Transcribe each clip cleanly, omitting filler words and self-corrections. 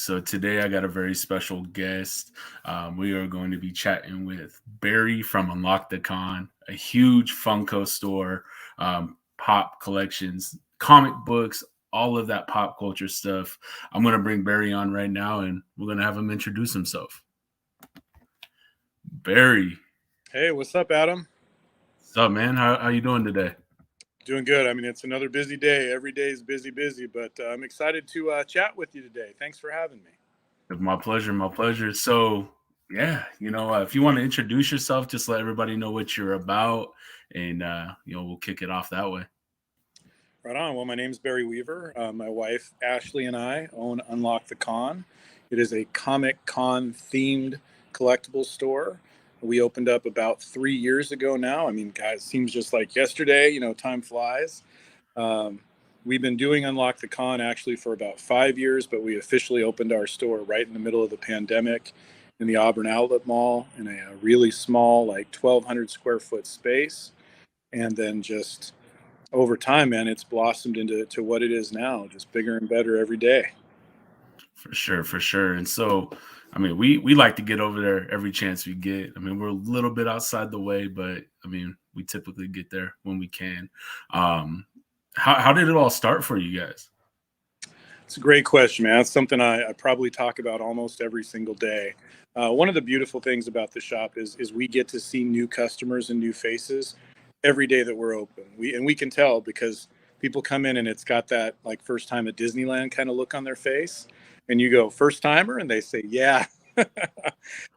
So today I got a very special guest. We are going to be chatting with Barry from Unlock the Con, a huge Funko store, pop collections, comic books, all of that pop culture stuff. I'm going to bring Barry on right now, and we're going to have him introduce himself. Barry, Hey, what's up, Adam? what's up, man? How you doing today? Doing good. I mean, it's another busy day. Every day is busy, busy, but I'm excited to chat with you today. Thanks for having me. My pleasure, my pleasure. So, yeah, if you want to introduce yourself, just let everybody know what you're about, and we'll kick it off that way. Right on. Well, my name's Barry Weaver. My wife, Ashley, and I own Unlock the Con. It is a Comic Con themed collectible store. We opened up about 3 years ago now. I mean, guys, it seems just like yesterday. Time flies. Um, we've been doing Unlock the Con actually for about 5 years, but we officially opened our store right in the middle of the pandemic in the Auburn Outlet Mall in a really small, like 1,200 square foot space. And then just over time, man, it's blossomed into what it is now, just bigger and better every day. For sure, for sure. And so, I mean, we like to get over there every chance we get. I mean, we're a little bit outside the way, but I mean, we typically get there when we can. Um, how did it all start for you guys? It's a great question, man. It's something I probably talk about almost every single day. One of the beautiful things about the shop is we get to see new customers and new faces every day that we're open. We can tell because people come in and it's got that like first time at Disneyland kind of look on their face, and you go first timer, and they say yeah.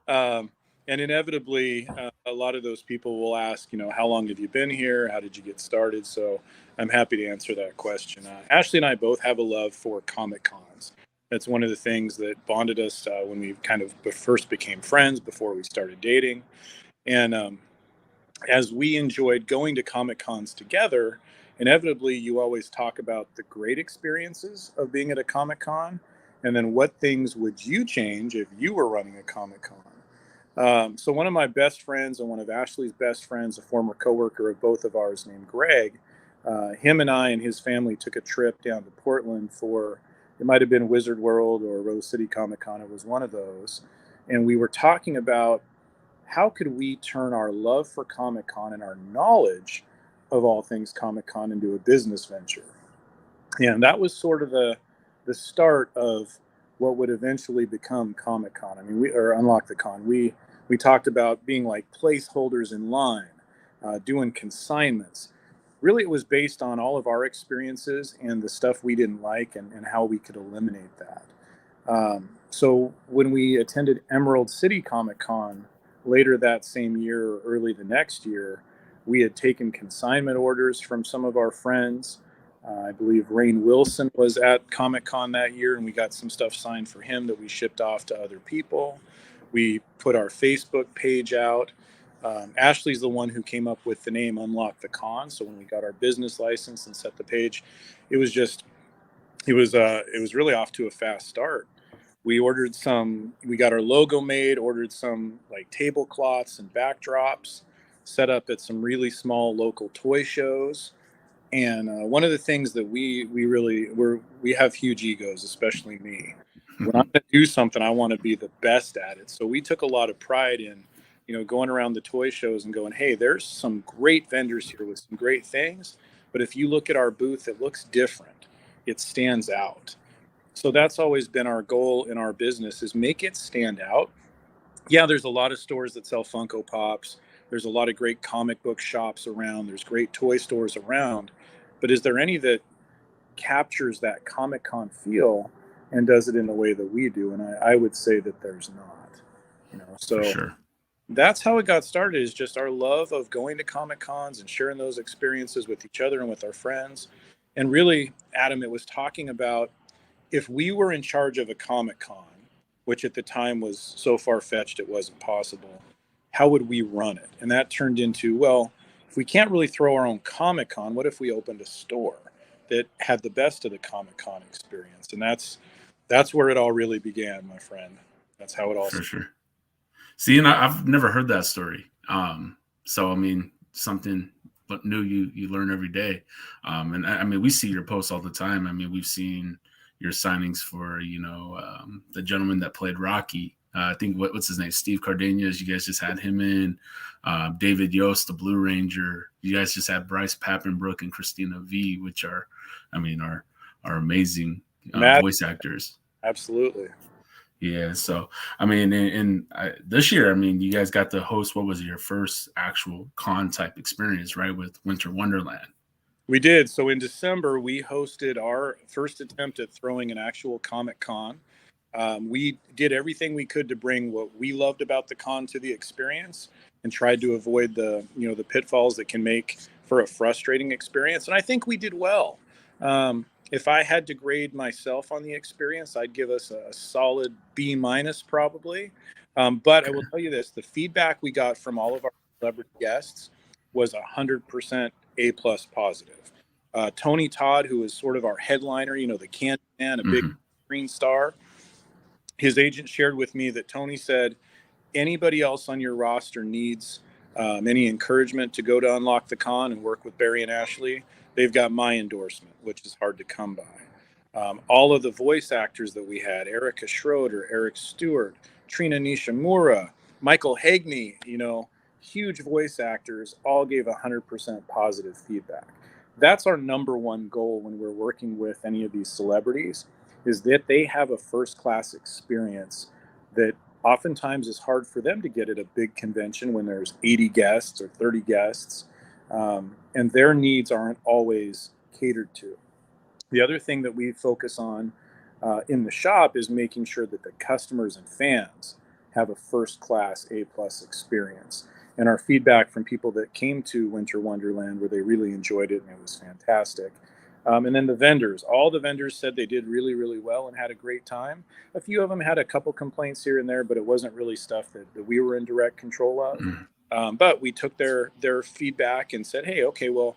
um, and inevitably, a lot of those people will ask, how long have you been here? How did you get started? So I'm happy to answer that question. Ashley and I both have a love for Comic Cons. That's one of the things that bonded us when we kind of first became friends before we started dating. And as we enjoyed going to Comic Cons together, inevitably you always talk about the great experiences of being at a Comic Con, and then what things would you change if you were running a Comic Con. So one of my best friends and one of Ashley's best friends, a former coworker of both of ours named Greg, him and I and his family took a trip down to Portland for, it might have been Wizard World or Rose City Comic Con. It was one of those. And we were talking about how could we turn our love for Comic Con and our knowledge of all things Comic Con into a business venture. And that was sort of the start of what would eventually become Comic Con. I mean, or Unlock the Con. We talked about being like placeholders in line, doing consignments. Really, it was based on all of our experiences and the stuff we didn't like, and how we could eliminate that. So when we attended Emerald City Comic Con later that same year or early the next year, we had taken consignment orders from some of our friends. I believe Rainn Wilson was at Comic Con that year, and we got some stuff signed for him that we shipped off to other people. We put our Facebook page out. Ashley's the one who came up with the name Unlock the Con. So when we got our business license and set the page, it was really off to a fast start. We got our logo made, ordered some like tablecloths and backdrops, set up at some really small local toy shows. And one of the things that we have huge egos, especially me. When I'm going to do something, I want to be the best at it. So we took a lot of pride in, going around the toy shows and going, hey, there's some great vendors here with some great things. But if you look at our booth, it looks different. It stands out. So that's always been our goal in our business, is make it stand out. Yeah, there's a lot of stores that sell Funko Pops. There's a lot of great comic book shops around. There's great toy stores around. But is there any that captures that Comic Con feel and does it in the way that we do? And I would say that there's not. So For sure. That's how it got started, is just our love of going to Comic Cons and sharing those experiences with each other and with our friends. And really, Adam, it was talking about, if we were in charge of a Comic Con, which at the time was so far-fetched it wasn't possible, how would we run it? And that turned into, well, if we can't really throw our own Comic Con, what if we opened a store that had the best of the Comic Con experience? And that's where it all really began, my friend. That's how it all For started. sure. See, and I've never heard that story. So I mean, something new you learn every day. And I mean, we see your posts all the time. I mean, we've seen your signings for, the gentleman that played Rocky. I think what's his name, Steve Cardenas. You guys just had him in. David Yost, the Blue Ranger. You guys just had Bryce Pappenbrook and Christina V, which are amazing voice actors. Absolutely. Yeah. So, I mean, this year, I mean, you guys got to host, what was your first actual con type experience, right? With Winter Wonderland. We did. So in December, we hosted our first attempt at throwing an actual Comic Con. We did everything we could to bring what we loved about the con to the experience, and tried to avoid the pitfalls that can make for a frustrating experience. And I think we did well. If I had to grade myself on the experience, I'd give us a solid B minus probably. But I will tell you this: the feedback we got from all of our celebrity guests was 100% A plus positive. Tony Todd, who is sort of our headliner, the Candyman, a big screen star, his agent shared with me that Tony said, anybody else on your roster needs any encouragement to go to Unlock the Con and work with Barry and Ashley, they've got my endorsement, which is hard to come by. All of the voice actors that we had, Erica Schroeder, Eric Stewart, Trina Nishimura, Michael Hagney, huge voice actors, all gave 100% positive feedback. That's our number one goal when we're working with any of these celebrities, is that they have a first-class experience that oftentimes is hard for them to get at a big convention when there's 80 guests or 30 guests, and their needs aren't always catered to. The other thing that we focus on in the shop is making sure that the customers and fans have a first-class A-plus experience. And our feedback from people that came to Winter Wonderland where they really enjoyed it and it was fantastic. And then the vendors, all the vendors said they did really, really well and had a great time. A few of them had a couple complaints here and there, but it wasn't really stuff that we were in direct control of. But we took their feedback and said, hey, okay, well,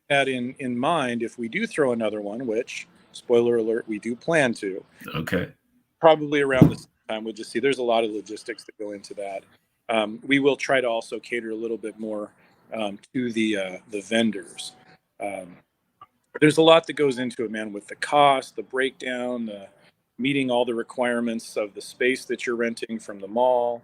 that in mind, if we do throw another one, which, spoiler alert, we do plan to. Okay. Probably around the same time, we'll just see. There's a lot of logistics that go into that. We will try to also cater a little bit more to the vendors. There's a lot that goes into it, man, with the cost, the breakdown, meeting all the requirements of the space that you're renting from the mall,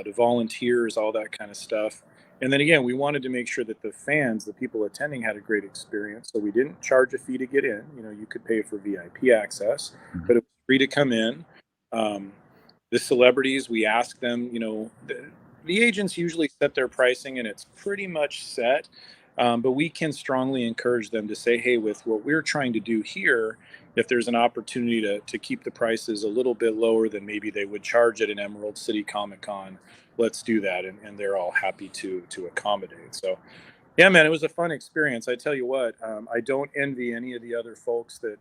to volunteers, all that kind of stuff. And then again, we wanted to make sure that the fans, the people attending, had a great experience. So we didn't charge a fee to get in. You could pay for VIP access, but it was free to come in. The celebrities, we ask them, the agents usually set their pricing and it's pretty much set. But we can strongly encourage them to say, hey, with what we're trying to do here, if there's an opportunity to keep the prices a little bit lower than maybe they would charge at an Emerald City Comic Con, let's do that. And they're all happy to accommodate. So, yeah, man, it was a fun experience. I tell you what, I don't envy any of the other folks that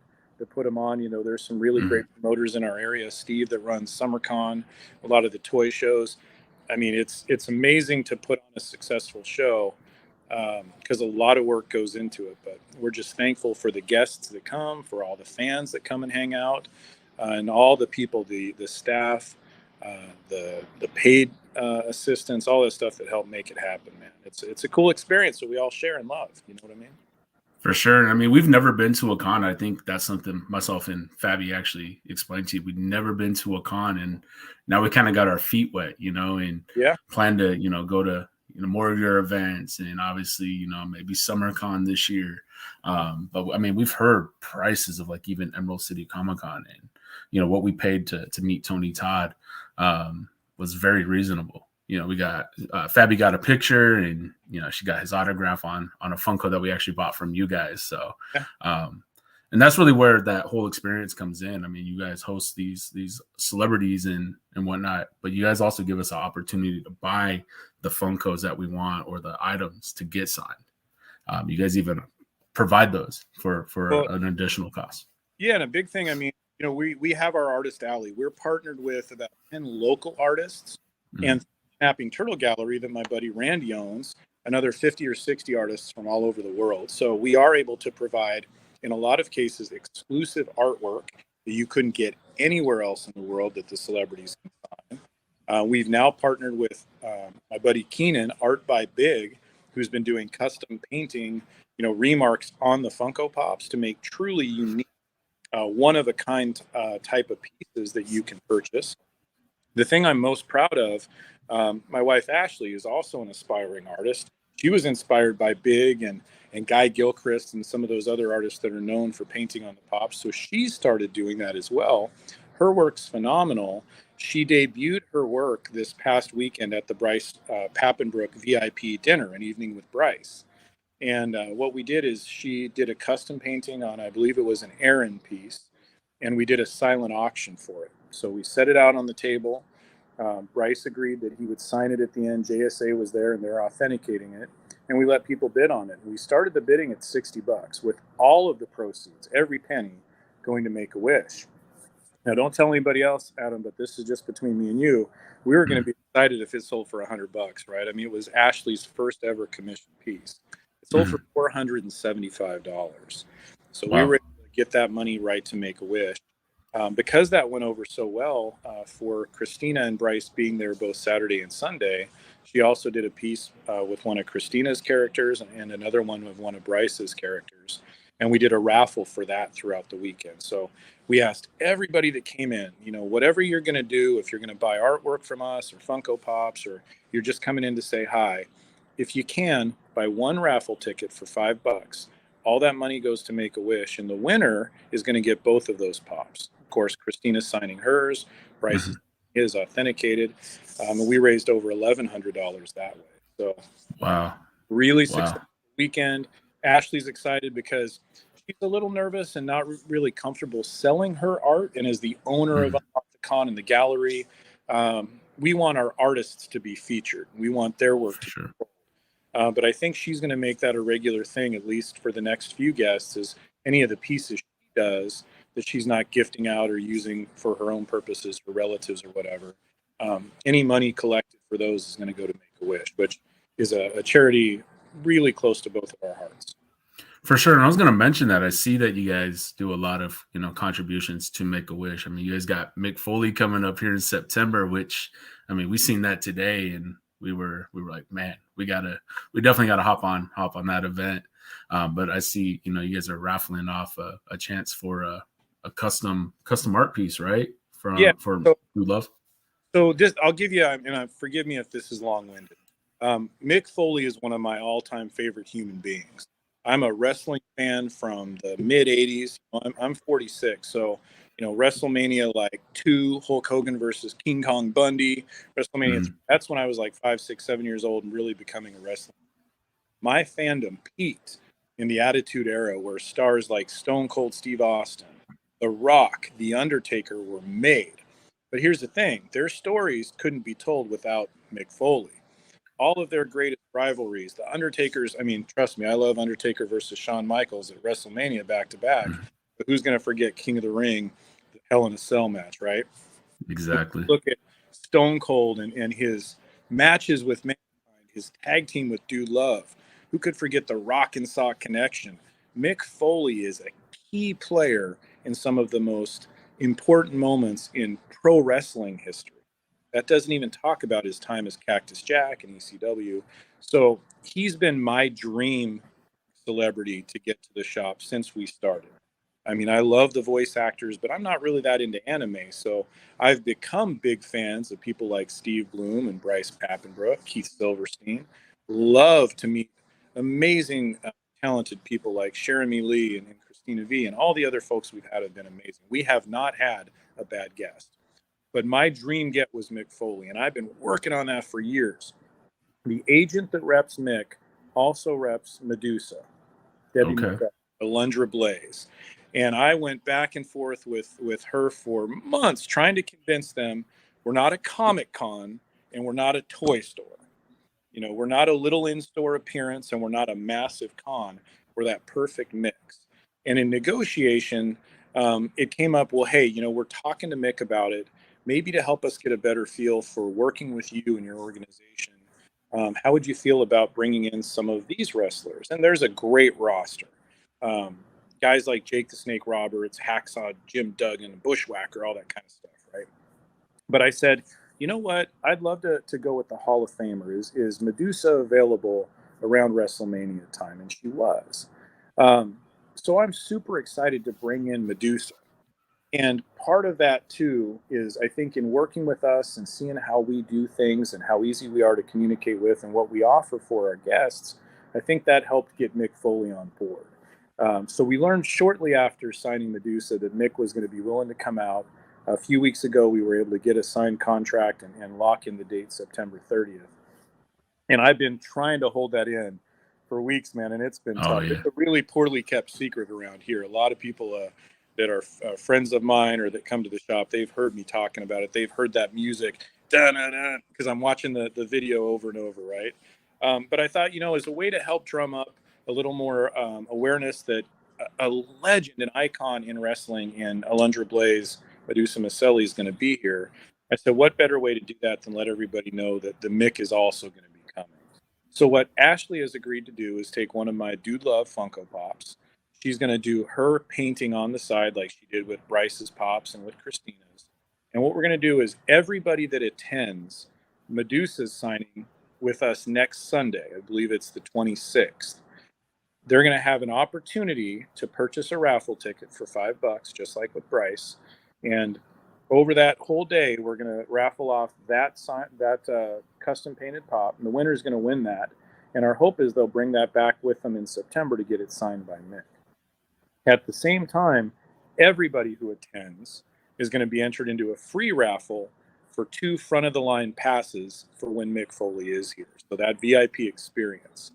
put them on. There's some really great promoters in our area. Steve that runs SummerCon, a lot of the toy shows. I mean, it's amazing to put on a successful show, because a lot of work goes into it. But we're just thankful for the guests that come, for all the fans that come and hang out, and all the people, the staff, the paid assistants, all that stuff that help make it happen, man. It's a cool experience that we all share and love. You know what I mean? For sure. I mean, we've never been to a con. I think that's something myself and Fabi actually explained to you. We've never been to a con, and now we kind of got our feet wet, and plan to, go to, more of your events, and obviously, maybe SummerCon this year. But I mean, we've heard prices of like even Emerald City Comic Con, and, what we paid to meet Tony Todd was very reasonable. We got Fabi got a picture, and she got his autograph on a Funko that we actually bought from you guys. So, and that's really where that whole experience comes in. I mean, you guys host these celebrities and whatnot, but you guys also give us an opportunity to buy the Funkos that we want or the items to get signed. You guys even provide those for an additional cost. Yeah, and a big thing. I mean, we have our artist alley. We're partnered with about 10 local artists and Snapping Turtle Gallery that my buddy Randy owns, another 50 or 60 artists from all over the world. So we are able to provide, in a lot of cases, exclusive artwork that you couldn't get anywhere else in the world that the celebrities can sign. We've now partnered with my buddy Keenan, Art by Big, who's been doing custom painting, remarks on the Funko Pops to make truly unique one of a kind type of pieces that you can purchase. The thing I'm most proud of, my wife Ashley is also an aspiring artist. She was inspired by Big and Guy Gilchrist and some of those other artists that are known for painting on the pops. So she started doing that as well. Her work's phenomenal. She debuted her work this past weekend at the Bryce Pappenbrook VIP dinner, an evening with Bryce. And what we did is she did a custom painting on, I believe it was an Aaron piece, and we did a silent auction for it. So we set it out on the table. Bryce agreed that he would sign it at the end. JSA was there and they're authenticating it. And we let people bid on it. We started the bidding at $60 with all of the proceeds, every penny, going to Make-A-Wish. Now, don't tell anybody else, Adam, but this is just between me and you. We were going to be excited if it sold for $100, right? I mean, it was Ashley's first ever commissioned piece. It sold for $475. So we were able to get that money right to Make-A-Wish. Because that went over so well for Christina and Bryce being there both Saturday and Sunday, she also did a piece with one of Christina's characters and another one with one of Bryce's characters. And we did a raffle for that throughout the weekend. So we asked everybody that came in, you know, whatever you're going to do, if you're going to buy artwork from us or Funko Pops, or you're just coming in to say hi, if you can, buy one raffle ticket for $5. All that money goes to Make-A-Wish, and the winner is going to get both of those pops. Of course, Christina's signing hers, Bryce is authenticated, and we raised over $1,100 that way. So, really successful weekend. Ashley's excited because she's a little nervous and not really comfortable selling her art. And as the owner of the con and the gallery, we want our artists to be featured. We want their work to be sold. But I think she's going to make that a regular thing, at least for the next few guests, is any of the pieces she does that she's not gifting out or using for her own purposes for relatives or whatever. Any money collected for those is going to go to Make-A-Wish, which is a charity really close to both of our hearts. For sure. And I was going to mention that I see that you guys do a lot of, you know, contributions to Make-A-Wish. I mean, you guys got Mick Foley coming up here in September, which, I mean, we seen that today and we were like, man, we definitely got to hop on that event. But I see, you know, you guys are raffling off a chance for a custom art piece, right? For Who Love. So this, I'll give you, and forgive me if this is long-winded. Mick Foley is one of my all-time favorite human beings. I'm a wrestling fan from the mid 80s. I'm 46. So, you know, WrestleMania like 2, Hulk Hogan versus King Kong Bundy, WrestleMania 3, that's when I was like 5, 6, 7 years old and really becoming a wrestler. My fandom peaked in the Attitude Era, where stars like Stone Cold Steve Austin, The Rock, The Undertaker were made. But here's the thing, their stories couldn't be told without Mick Foley. All of their greatest rivalries, the Undertaker's, I mean, trust me, I love Undertaker versus Shawn Michaels at WrestleMania back-to-back. But who's going to forget King of the Ring, the Hell in a Cell match, right? Exactly. Look at Stone Cold and his matches with Mankind, his tag team with Dude Love. Who could forget the Rock and Sock connection? Mick Foley is a key player in some of the most important moments in pro wrestling history. That doesn't even talk about his time as Cactus Jack and ECW. So he's been my dream celebrity to get to the shop since we started. I mean, I love the voice actors, but I'm not really that into anime. So I've become big fans of people like Steve Bloom and Bryce Pappenbrook, Keith Silverstein. Love to meet amazing, talented people like Jeremy Lee and Christina V, and all the other folks we've had have been amazing. We have not had a bad guest. But my dream get was Mick Foley, and I've been working on that for years. The agent that reps Mick also reps Medusa, Debbie McCall, Alundra Blaze. And I went back and forth with her for months trying to convince them we're not a Comic Con and we're not a toy store. You know, we're not a little in-store appearance and we're not a massive con. We're that perfect mix. And in negotiation, it came up, well, hey, you know, we're talking to Mick about it, maybe to help us get a better feel for working with you and your organization. How would you feel about bringing in some of these wrestlers? And there's a great roster. Guys like Jake the Snake Roberts, Hacksaw, Jim Duggan, Bushwhacker, all that kind of stuff, right? But I said, you know what? I'd love to go with the Hall of Famer. Is Medusa available around WrestleMania time? And she was. So I'm super excited to bring in Medusa. And part of that too is, I think, in working with us and seeing how we do things and how easy we are to communicate with and what we offer for our guests, I think that helped get Mick Foley on board. So we learned shortly after signing Medusa that Mick was going to be willing to come out. A few weeks ago, we were able to get a signed contract and lock in the date September 30th. And I've been trying to hold that in for weeks, man, and it's been Oh tough. yeah, It's a really poorly kept secret around here. A lot of people that are friends of mine or that come to the shop, they've heard me talking about it. They've heard that music, because I'm watching the video over and over, right? But I thought, as a way to help drum up a little more awareness that a legend, an icon in wrestling, in Alundra Blaze, Medusa Maselli, is going to be here. I said, what better way to do that than let everybody know that the Mick is also going to be coming? So what Ashley has agreed to do is take one of my Dude Love Funko Pops. She's going to do her painting on the side like she did with Bryce's Pops and with Christina's. And what we're going to do is everybody that attends Medusa's signing with us next Sunday, I believe it's the 26th, they're going to have an opportunity to purchase a raffle ticket for $5, just like with Bryce. And over that whole day, we're going to raffle off that custom painted pop, and the winner is going to win that. And our hope is they'll bring that back with them in September to get it signed by Mick. At the same time, everybody who attends is going to be entered into a free raffle for 2 front of the line passes for when Mick Foley is here. So that VIP experience.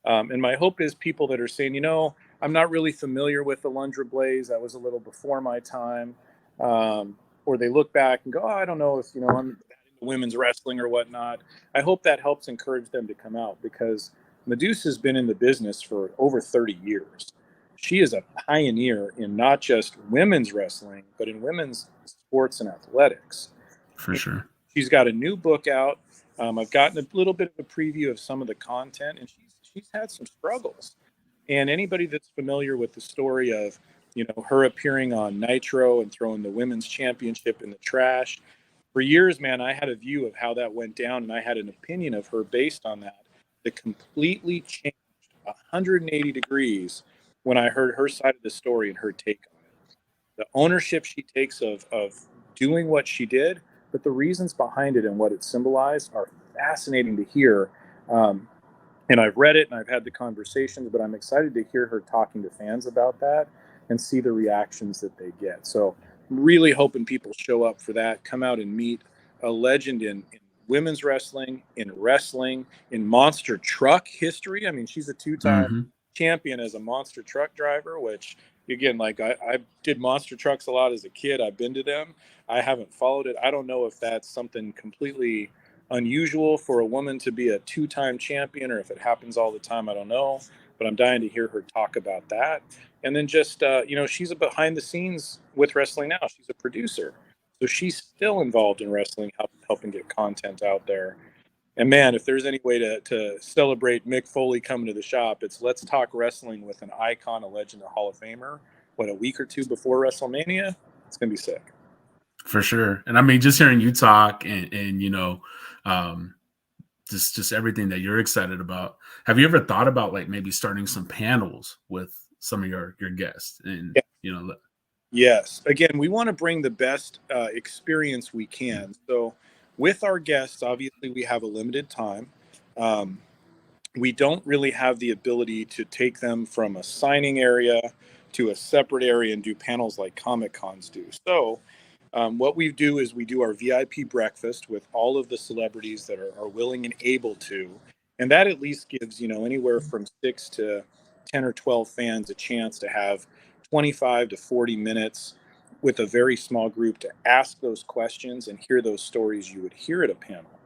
And my hope is people that are saying, I'm not really familiar with the Alundra Blaze. That was a little before my time. Or they look back and go, oh, I don't know if, I'm into women's wrestling or whatnot. I hope that helps encourage them to come out, because Medusa's been in the business for over 30 years. She is a pioneer in not just women's wrestling, but in women's sports and athletics. for sure. She's got a new book out. I've gotten a little bit of a preview of some of the content, and she's had some struggles. And anybody that's familiar with the story of, her appearing on Nitro and throwing the women's championship in the trash, for years, man, I had a view of how that went down, and I had an opinion of her based on that completely changed 180 degrees when I heard her side of the story and her take on it. The ownership she takes of doing what she did, but the reasons behind it and what it symbolized are fascinating to hear. And I've read it and I've had the conversations, but I'm excited to hear her talking to fans about that and see the reactions that they get. So I'm really hoping people show up for that, come out and meet a legend in women's wrestling, in monster truck history. I mean, she's a 2-time Mm-hmm. champion as a monster truck driver, which, again, like I did monster trucks a lot as a kid. I've been to them. I haven't followed it. I don't know if that's something completely unusual for a woman to be a 2-time champion, or if it happens all the time. I don't know, but I'm dying to hear her talk about that. And then just, she's a behind the scenes with wrestling now. She's a producer. So she's still involved in wrestling, helping get content out there. And man, if there's any way to celebrate Mick Foley coming to the shop, it's let's talk wrestling with an icon, a legend, a Hall of Famer. A week or 2 before WrestleMania? It's going to be sick. For sure. And I mean, just hearing you talk and just everything that you're excited about. Have you ever thought about like maybe starting some panels with some of your guests and, Yeah. Yes. Again, we want to bring the best experience we can. So with our guests, obviously we have a limited time. We don't really have the ability to take them from a signing area to a separate area and do panels like Comic Cons do. So what we do is we do our VIP breakfast with all of the celebrities that are willing and able to. And that at least gives, anywhere from 6 to 10 or 12 fans a chance to have 25 to 40 minutes with a very small group to ask those questions and hear those stories you would hear at a panel.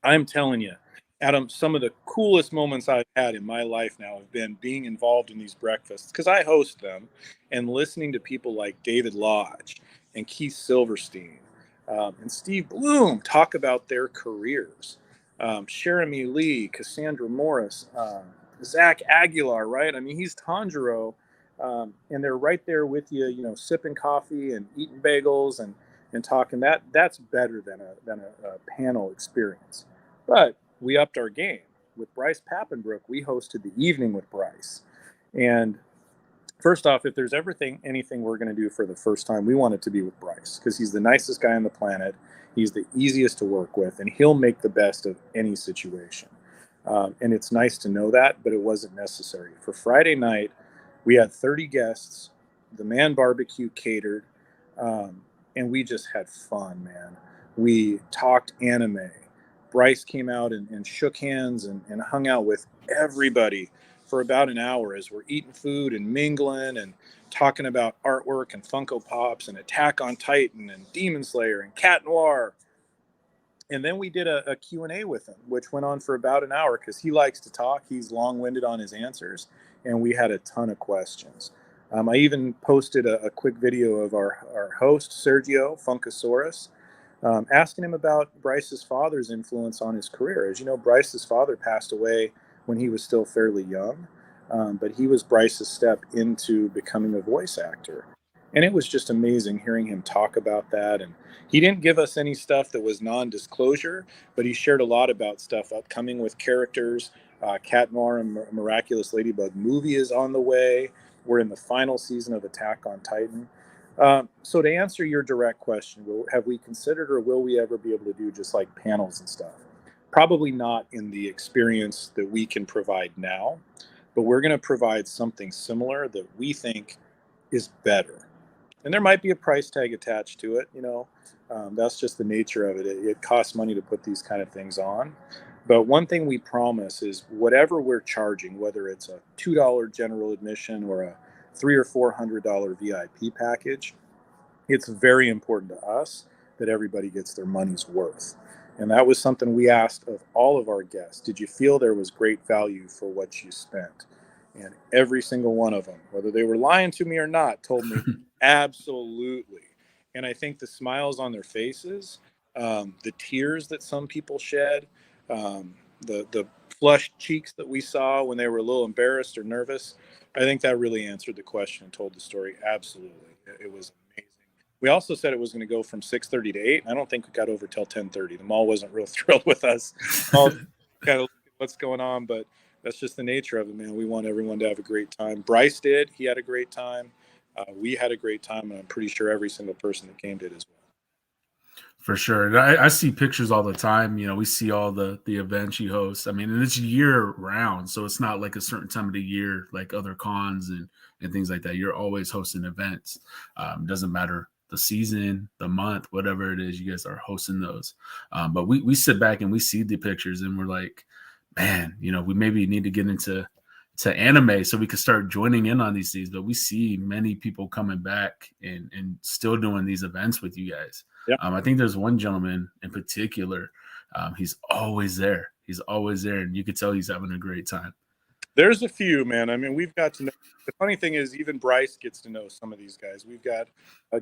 I'm telling you, Adam, some of the coolest moments I've had in my life now have been being involved in these breakfasts, because I host them, and listening to people like David Lodge and Keith Silverstein and Steve Bloom talk about their careers. Jeremy Lee, Cassandra Morris, Zach Aguilar, right? I mean, he's Tanjiro, and they're right there with you, sipping coffee and eating bagels and talking. That's better than a panel experience. But we upped our game with Bryce Papenbrook. We hosted the evening with Bryce, and First off, if there's anything we're going to do for the first time, we want it to be with Bryce, because he's the nicest guy on the planet. He's the easiest to work with, and he'll make the best of any situation. And it's nice to know that, but it wasn't necessary. For Friday night, we had 30 guests. The Man Barbecue catered, and we just had fun, man. We talked anime. Bryce came out and shook hands and hung out with everybody for about an hour as we're eating food and mingling and talking about artwork and Funko Pops and Attack on Titan and Demon Slayer and Cat Noir. And then we did a Q&A with him, which went on for about an hour because he likes to talk. He's long-winded on his answers, and we had a ton of questions. I even posted a quick video of our host, Sergio Funkosaurus, asking him about Bryce's father's influence on his career. As you know, Bryce's father passed away when he was still fairly young, but he was Bryce's step into becoming a voice actor. And it was just amazing hearing him talk about that. And he didn't give us any stuff that was non-disclosure, but he shared a lot about stuff upcoming with characters. Cat Noir and Miraculous Ladybug movie is on the way. We're in the final season of Attack on Titan. So to answer your direct question, have we considered or will we ever be able to do just like panels and stuff? Probably not in the experience that we can provide now, but we're going to provide something similar that we think is better. And there might be a price tag attached to it, that's just the nature of it. It costs money to put these kind of things on. But one thing we promise is whatever we're charging, whether it's a $2 general admission or a $300 or $400 VIP package, it's very important to us that everybody gets their money's worth. And that was something we asked of all of our guests. Did you feel there was great value for what you spent? And every single one of them, whether they were lying to me or not, told me absolutely. And I think the smiles on their faces, the tears that some people shed, the flushed cheeks that we saw when they were a little embarrassed or nervous, I think that really answered the question and told the story. Absolutely. It was amazing. We also said it was going to go from 6:30 to 8. I don't think we got over till 10:30. The mall wasn't real thrilled with us. All kind of look at what's going on, but that's just the nature of it, man. We want everyone to have a great time. Bryce did. He had a great time. We had a great time, and I'm pretty sure every single person that came did as well. For sure. I see pictures all the time. We see all the events you host. I mean, and it's year round. So it's not like a certain time of the year, like other cons and things like that. You're always hosting events. Doesn't matter the season, the month, whatever it is, you guys are hosting those. But we sit back and we see the pictures and we're like, man, we maybe need to get into anime so we could start joining in on these things. But we see many people coming back and still doing these events with you guys. Yep. I think there's one gentleman in particular. He's always there. He's always there. And you could tell he's having a great time. There's a few, man. I mean, we've got to know. The funny thing is, even Bryce gets to know some of these guys. We've got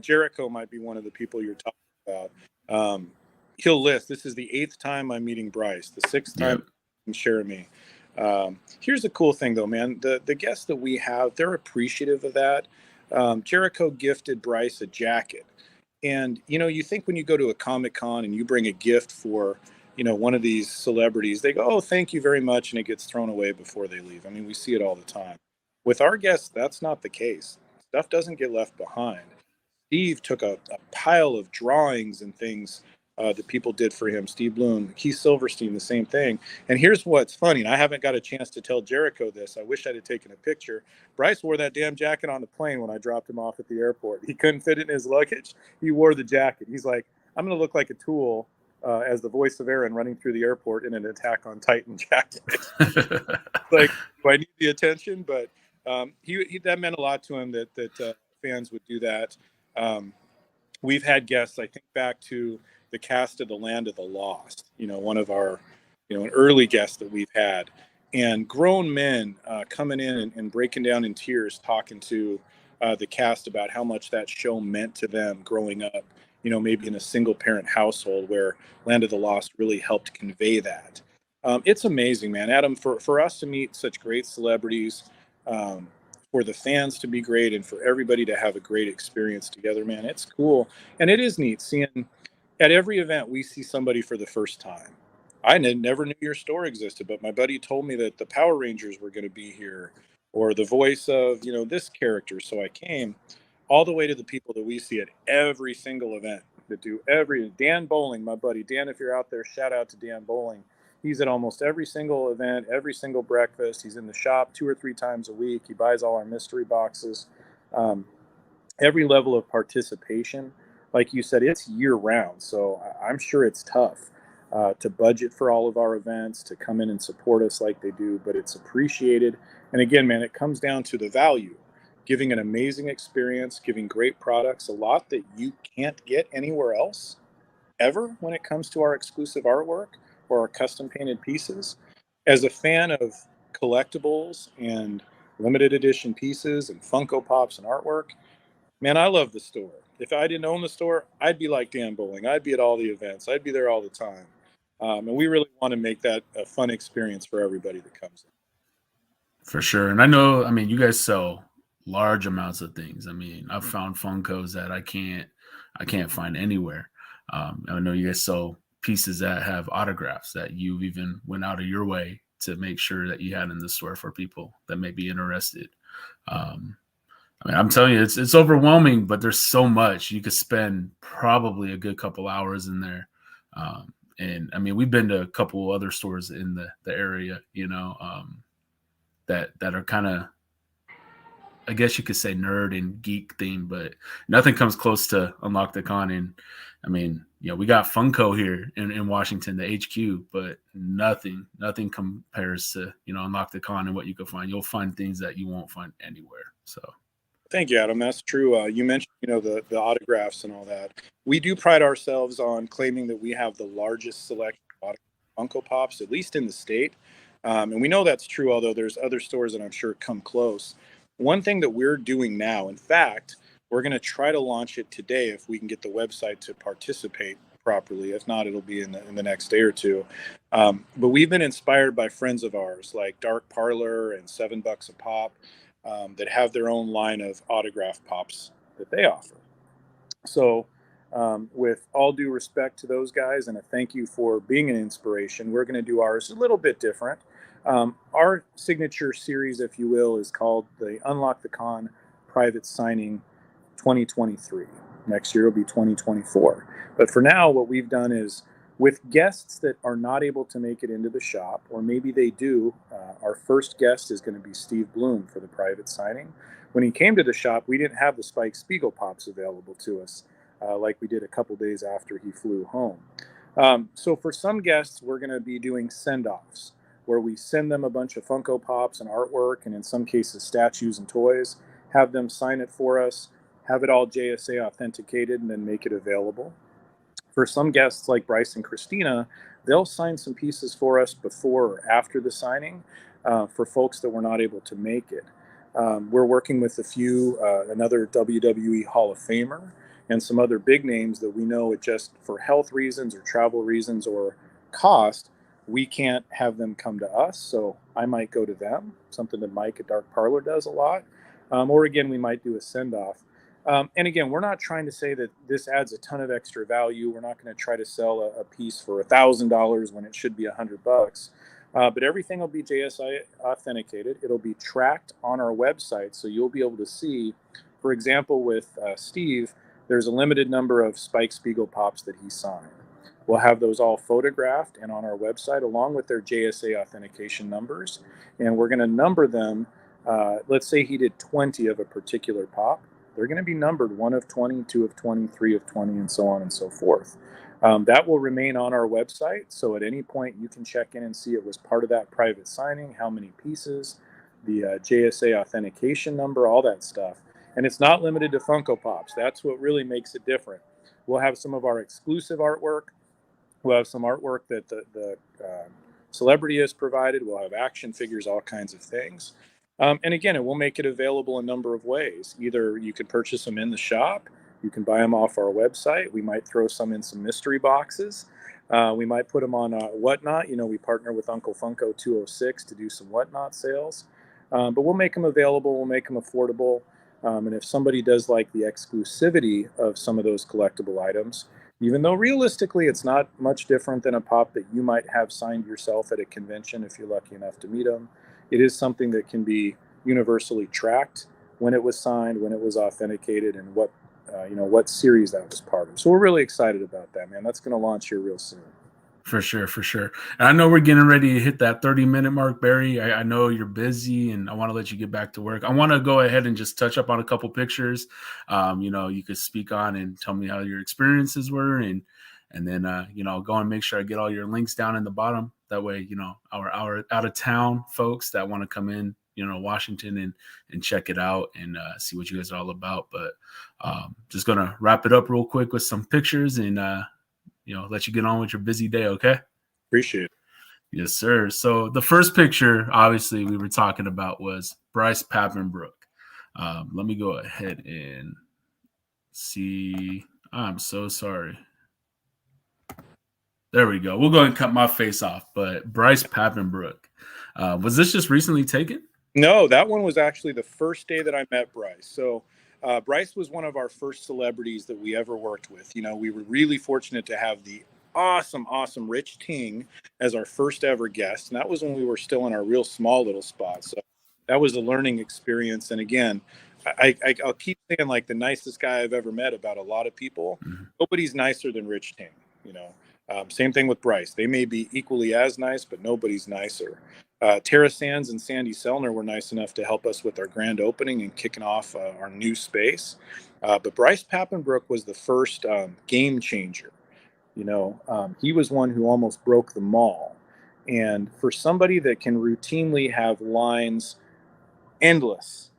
Jericho might be one of the people you're talking about. He'll list. This is the 8th time I'm meeting Bryce. The 6th time in Jeremy. Here's the cool thing, though, man. The guests that we have, they're appreciative of that. Jericho gifted Bryce a jacket. And, you think when you go to a Comic-Con and you bring a gift for, one of these celebrities, they go, oh, thank you very much. And it gets thrown away before they leave. I mean, we see it all the time. With our guests, that's not the case. Stuff doesn't get left behind. Steve took a pile of drawings and things that people did for him. Steve Bloom, Keith Silverstein, the same thing. And here's what's funny, and I haven't got a chance to tell Jericho this. I wish I'd have taken a picture. Bryce wore that damn jacket on the plane when I dropped him off at the airport. He couldn't fit it in his luggage. He wore the jacket. He's like, I'm going to look like a tool as the voice of Aaron running through the airport in an Attack on Titan jacket. Like, do I need the attention? But he that meant a lot to him that fans would do that. We've had guests, I think back to the cast of The Land of the Lost, one of our, an early guest that we've had, and grown men coming in and breaking down in tears, talking to the cast about how much that show meant to them growing up, maybe in a single parent household where Land of the Lost really helped convey that. It's amazing, man. Adam, for us to meet such great celebrities, for the fans to be great and for everybody to have a great experience together, man, it's cool. And it is neat seeing at every event we see somebody for the first time. I never knew your store existed, but my buddy told me that the Power Rangers were going to be here. or the voice of, this character. So I came all the way to the people that we see at every single event that do Dan Bowling, my buddy. Dan, if you're out there, shout out to Dan Bowling. He's at almost every single event, every single breakfast. He's in the shop 2 or 3 times a week. He buys all our mystery boxes. Um, every level of participation, like you said, it's year round. So I'm sure it's tough to budget for all of our events, to come in and support us like they do, but it's appreciated. And again, man, it comes down to the value, giving an amazing experience, giving great products, a lot that you can't get anywhere else ever when it comes to our exclusive artwork or our custom painted pieces. As a fan of collectibles and limited edition pieces and Funko Pops and artwork, man, I love the store. If I didn't own the store, I'd be like Dan Bowling. I'd be at all the events. I'd be there all the time. And we really want to make that a fun experience for everybody that comes in. For sure. And I know, I mean, you guys sell large amounts of things. I mean, I've found Funkos that I can't find anywhere. I know you guys sell pieces that have autographs that you even went out of your way to make sure that you had in the store for people that may be interested. I mean, I'm telling you, it's overwhelming, but there's so much. You could spend probably a good couple hours in there. And I mean, we've been to a couple other stores in the area, that are kind of, I guess you could say, nerd and geek themed, but nothing comes close to Unlock the Con. And I mean, we got Funko here in Washington, the HQ, but nothing compares to, Unlock the Con and what you can find. You'll find things that you won't find anywhere. So. Thank you, Adam. That's true. You mentioned, the autographs and all that. We do pride ourselves on claiming that we have the largest selection of Funko Pops, at least in the state. And we know that's true, although there's other stores that I'm sure come close. One thing that we're doing now, in fact, we're going to try to launch it today if we can get the website to participate properly. If not, it'll be in the next day or two. But we've been inspired by friends of ours like Dark Parlor and $7 a pop. That have their own line of autograph pops that they offer. So with all due respect to those guys and a thank you for being an inspiration, we're going to do ours a little bit different. Our signature series, if you will, is called the Unlock the Con Private Signing 2023. Next year will be 2024. But for now, what we've done is, with guests that are not able to make it into the shop, or maybe they do, our first guest is going to be Steve Bloom for the private signing. When he came to the shop, we didn't have the Spike Spiegel Pops available to us like we did a couple days after he flew home. So for some guests, we're going to be doing send-offs, where we send them a bunch of Funko Pops and artwork, and in some cases statues and toys, have them sign it for us, have it all JSA authenticated, and then make it available. For some guests like Bryce and Christina, they'll sign some pieces for us before or after the signing for folks that were not able to make it. We're working with another WWE Hall of Famer and some other big names that we know it just for health reasons or travel reasons or cost, we can't have them come to us. So I might go to them, something that Mike at Dark Parlor does a lot. Or again, we might do a send-off. And again, we're not trying to say that this adds a ton of extra value. We're not going to try to sell a piece for $1,000 when it should be $100. But everything will be JSI authenticated. It'll be tracked on our website, so you'll be able to see. For example, with Steve, there's a limited number of Spike Spiegel Pops that he signed. We'll have those all photographed and on our website along with their JSA authentication numbers. And we're going to number them. Let's say he did 20 of a particular pop. They're going to be numbered 1 of 20, 2 of 20, 3 of 20, and so on and so forth. That will remain on our website. So at any point, you can check in and see it was part of that private signing, how many pieces, the JSA authentication number, all that stuff. And it's not limited to Funko Pops. That's what really makes it different. We'll have some of our exclusive artwork. We'll have some artwork that the celebrity has provided. We'll have action figures, all kinds of things. And again, it will make it available a number of ways. Either you can purchase them in the shop, you can buy them off our website. We might throw some in some mystery boxes. We might put them on Whatnot. We partner with Uncle Funko 206 to do some Whatnot sales. But we'll make them available. We'll make them affordable. And if somebody does like the exclusivity of some of those collectible items, even though realistically it's not much different than a pop that you might have signed yourself at a convention if you're lucky enough to meet them, it is something that can be universally tracked when it was signed, when it was authenticated, and what series that was part of. So we're really excited about that, man. That's going to launch here real soon. For sure, for sure. And I know we're getting ready to hit that 30-minute mark, Barry. I know you're busy, and I want to let you get back to work. I want to go ahead and just touch up on a couple pictures. You could speak on and tell me how your experiences were, and then go and make sure I get all your links down in the bottom. That way, our out of town folks that want to come in, Washington and check it out and see what you guys are all about. But just gonna wrap it up real quick with some pictures and let you get on with your busy day, okay? Appreciate it. Yes, sir. So the first picture, obviously, we were talking about was Bryce Papenbrook. Let me go ahead and see. I'm so sorry. There we go. We'll go ahead and cut my face off. But Bryce Papenbrook, was this just recently taken? No, that one was actually the first day that I met Bryce. So Bryce was one of our first celebrities that we ever worked with. We were really fortunate to have the awesome Rich Ting as our first ever guest. And that was when we were still in our real small little spot. So that was a learning experience. And again, I'll keep saying like the nicest guy I've ever met about a lot of people. Mm-hmm. Nobody's nicer than Rich Ting, Same thing with Bryce. They may be equally as nice, but nobody's nicer. Tara Sands and Sandy Selner were nice enough to help us with our grand opening and kicking off our new space. But Bryce Papenbrook was the first game changer. He was one who almost broke the mall. And for somebody that can routinely have lines endless,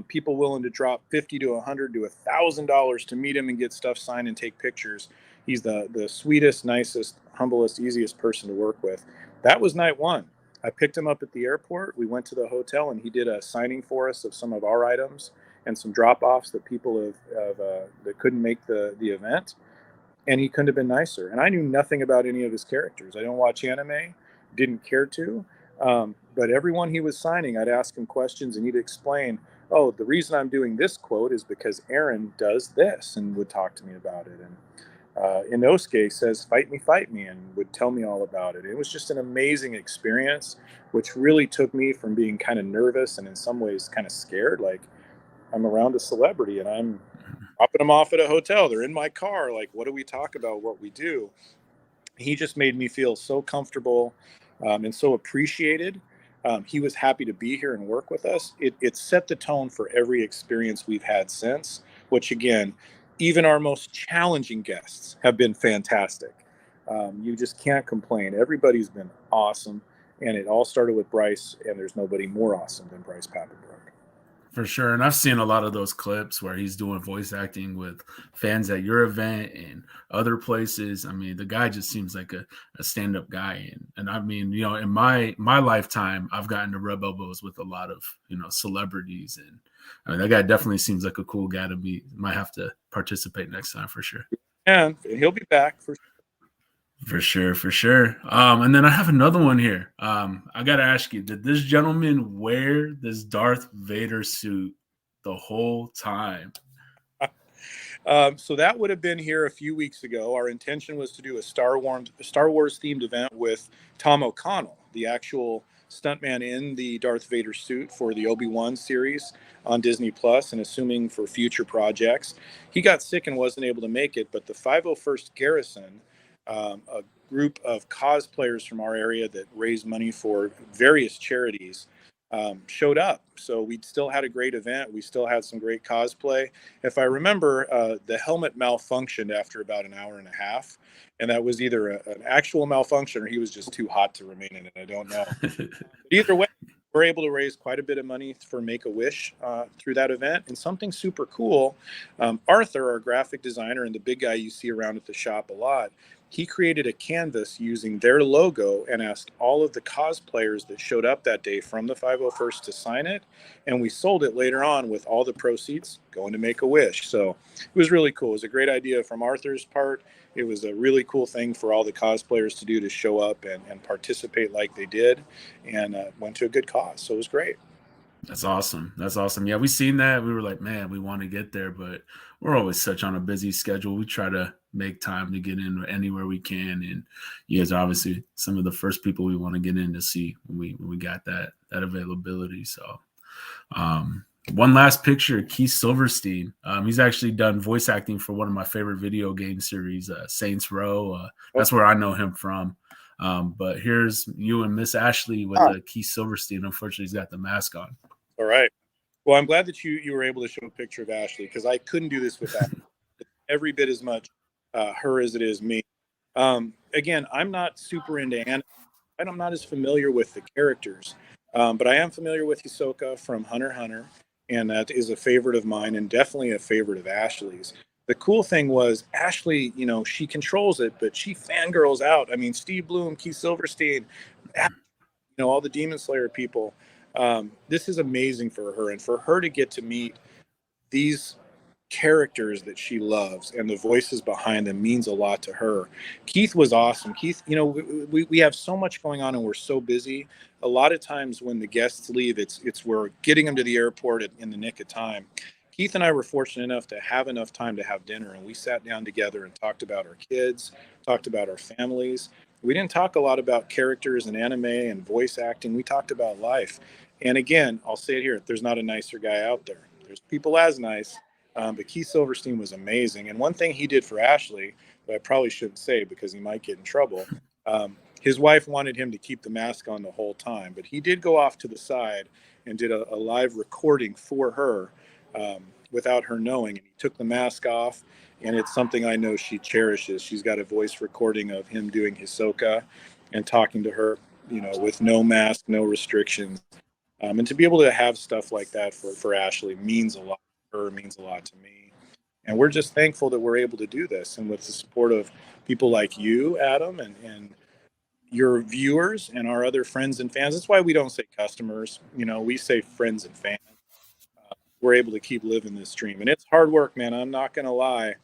people willing to drop $50 to $100 to $1,000 to meet him and get stuff signed and take pictures. He's the sweetest, nicest, humblest, easiest person to work with. That was night one. I picked him up at the airport. We went to the hotel, and he did a signing for us of some of our items and some drop-offs that people that couldn't make the event. And he couldn't have been nicer. And I knew nothing about any of his characters. I don't watch anime, didn't care to. But everyone he was signing, I'd ask him questions, and he'd explain, oh, the reason I'm doing this quote is because Aaron does this, and would talk to me about it. And Inosuke says, fight me, and would tell me all about it. It was just an amazing experience, which really took me from being kind of nervous and in some ways kind of scared. Like, I'm around a celebrity and I'm dropping them off at a hotel. They're in my car. Like, what do we talk about? What we do? He just made me feel so comfortable and so appreciated. He was happy to be here and work with us. It set the tone for every experience we've had since, which again, even our most challenging guests have been fantastic. You just can't complain. Everybody's been awesome. And it all started with Bryce, and there's nobody more awesome than Bryce Papenbrook. For sure. And I've seen a lot of those clips where he's doing voice acting with fans at your event and other places. I mean, the guy just seems like a stand-up guy. And I mean, in my lifetime, I've gotten to rub elbows with a lot of, celebrities. And I mean, that guy definitely seems like a cool guy to be. Might have to participate next time for sure. And he'll be back for sure. For sure. And then I have another one here. I got to ask you, did this gentleman wear this Darth Vader suit the whole time? So that would have been here a few weeks ago. Our intention was to do a Star Wars themed event with Tom O'Connell, the actual stuntman in the Darth Vader suit for the Obi-Wan series on Disney Plus, and assuming for future projects. He got sick and wasn't able to make it, but the 501st Garrison, a group of cosplayers from our area that raise money for various charities, showed up. So we still had a great event. We still had some great cosplay. If I remember, the helmet malfunctioned after about an hour and a half. And that was either an actual malfunction or he was just too hot to remain in it. I don't know. Either way, we're able to raise quite a bit of money for Make-A-Wish through that event. And something super cool, Arthur, our graphic designer and the big guy you see around at the shop a lot, he created a canvas using their logo and asked all of the cosplayers that showed up that day from the 501st to sign it. And we sold it later on with all the proceeds going to Make-A-Wish. So it was really cool. It was a great idea from Arthur's part. It was a really cool thing for all the cosplayers to do, to show up and participate like they did, and went to a good cause. So it was great. That's awesome. Yeah, we seen that. We were like, man, we want to get there, but we're always such on a busy schedule. We try to make time to get in anywhere we can. And you guys are obviously some of the first people we want to get in to see when we got that availability. So One last picture, Keith Silverstein. He's actually done voice acting for one of my favorite video game series, Saints Row. That's where I know him from. But here's you and Miss Ashley with Keith Silverstein. Unfortunately, he's got the mask on. All right. Well, I'm glad that you were able to show a picture of Ashley, because I couldn't do this without every bit as much her as it is me. Again, I'm not super into anime. I'm not as familiar with the characters, but I am familiar with Hisoka from Hunter x Hunter, and that is a favorite of mine and definitely a favorite of Ashley's. The cool thing was Ashley, she controls it, but she fangirls out. I mean, Steve Bloom, Keith Silverstein, all the Demon Slayer people. This is amazing for her, and for her to get to meet these characters that she loves and the voices behind them means a lot to her. Keith was awesome. Keith, we have so much going on and we're so busy. A lot of times when the guests leave, it's we're getting them to the airport in the nick of time. Keith and I were fortunate enough to have enough time to have dinner, and we sat down together and talked about our kids, talked about our families. We didn't talk a lot about characters and anime and voice acting. We talked about life. And again, I'll say it here, there's not a nicer guy out there. There's people as nice. But Keith Silverstein was amazing. And one thing he did for Ashley, that I probably shouldn't say because he might get in trouble, his wife wanted him to keep the mask on the whole time. But he did go off to the side and did a live recording for her without her knowing. And he took the mask off, and it's something I know she cherishes. She's got a voice recording of him doing Hisoka and talking to her, with no mask, no restrictions. And to be able to have stuff like that for Ashley means a lot. Her means a lot to me, and we're just thankful that we're able to do this, and with the support of people like you, Adam, and your viewers and our other friends and fans. That's why we don't say customers, we say friends and fans. We're able to keep living this dream, and it's hard work, man. I'm not gonna lie.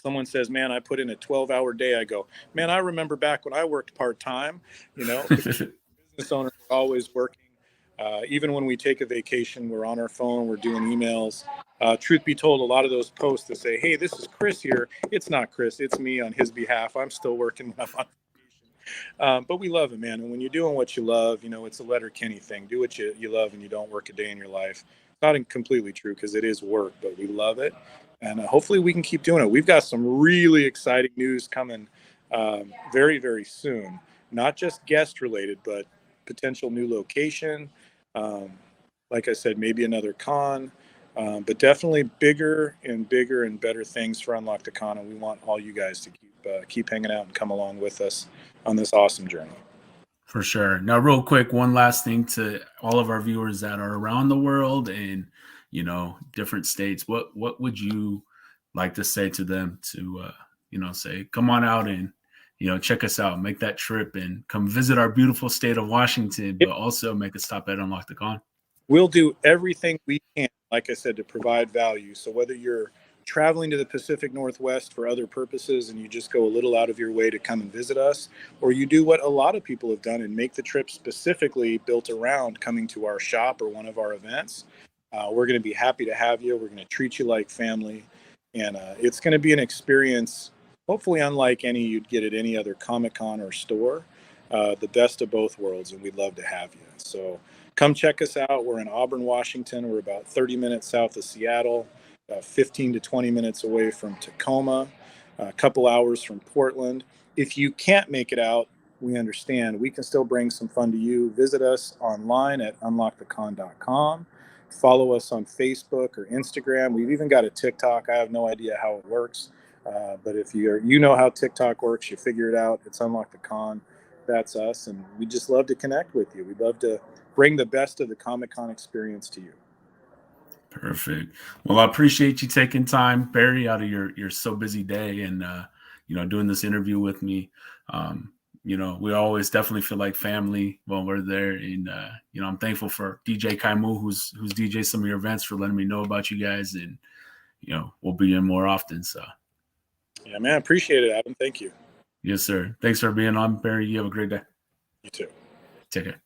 Someone says, man, I put in a 12-hour day. I go, man, I remember back when I worked part-time. Business owners are always working. Even when we take a vacation, we're on our phone, we're doing emails. Truth be told, a lot of those posts that say, hey, this is Chris here. It's not Chris. It's me on his behalf. I'm still working when I'm on vacation. But we love it, man. And when you're doing what you love, it's a Letterkenny thing. Do what you love and you don't work a day in your life. It's not completely true because it is work, but we love it. And hopefully we can keep doing it. We've got some really exciting news coming very, very soon. Not just guest related, but potential new location. Like I said, maybe another con, but definitely bigger and better things for Unlock the Con. And we want all you guys to keep hanging out and come along with us on this awesome journey. For sure. Now, real quick, one last thing to all of our viewers that are around the world and, different states. What would you like to say to them to, say, come on out and, check us out, make that trip and come visit our beautiful state of Washington, but also make a stop at Unlock the Con? We'll do everything we can, like I said, to provide value. So whether you're traveling to the Pacific Northwest for other purposes and you just go a little out of your way to come and visit us, or you do what a lot of people have done and make the trip specifically built around coming to our shop or one of our events, we're going to be happy to have you. We're going to treat you like family. And it's going to be an experience, hopefully unlike any you'd get at any other Comic-Con or store, the best of both worlds. And we'd love to have you. So come check us out. We're in Auburn, Washington. We're about 30 minutes south of Seattle, 15 to 20 minutes away from Tacoma, a couple hours from Portland. If you can't make it out, we understand. We can still bring some fun to you. Visit us online at unlockthecon.com. Follow us on Facebook or Instagram. We've even got a TikTok. I have no idea how it works. But if you know how TikTok works, you figure it out. It's Unlock the Con. That's us. And we just love to connect with you. We'd love to bring the best of the Comic-Con experience to you. Perfect. Well, I appreciate you taking time, Barry, out of your so busy day and, doing this interview with me. We always definitely feel like family when we're there. And, I'm thankful for DJ Kaimu, who's DJ some of your events, for letting me know about you guys. And, we'll be in more often. So. Yeah, man. Appreciate it, Adam. Thank you. Yes, sir. Thanks for being on, Barry. You have a great day. You too. Take care.